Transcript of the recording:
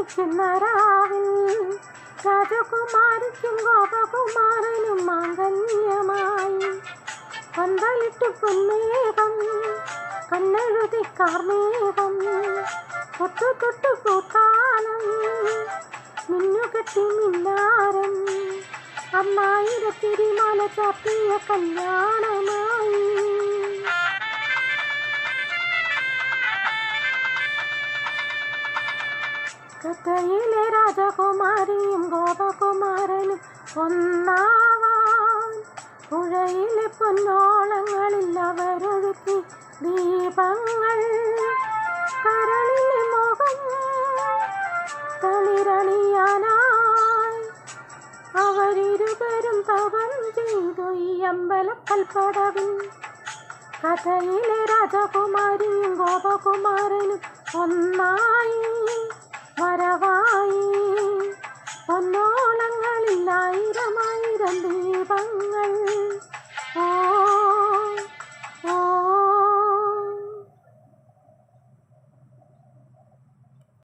നിൽക്കുന്ന രാവിൽ രാജകുമാരിക്കും ഗോപകുമാരനും മാംഗല്യമായി പന്തലിട്ട് പൊന്മേഘം കണ്ണെഴുതി കാർമേഘം തൊട്ടു തൊട്ടു പൂത്താലം മിന്നുകെട്ടി മിന്നാരം അമ്മായിരത്തിരിമാല ചാപ്പിയ കല്യാണമായി. കഥയിലെ രാജകുമാരിയും ഗോപകുമാരനും ഒന്നാവാൻ പുഴയിലെ പൊന്നോളങ്ങളിൽ അവരൊഴുക്കി ദീപങ്ങൾ കരളിലെ മുഖം തളിരണിയാനായി അവരിരുവരും തപം ചെയ്തു ഈ അമ്പലക്കൽപ്പടവിൽ. കഥയിലെ രാജകുമാരിയും ഗോപകുമാരനും ഒന്നായി.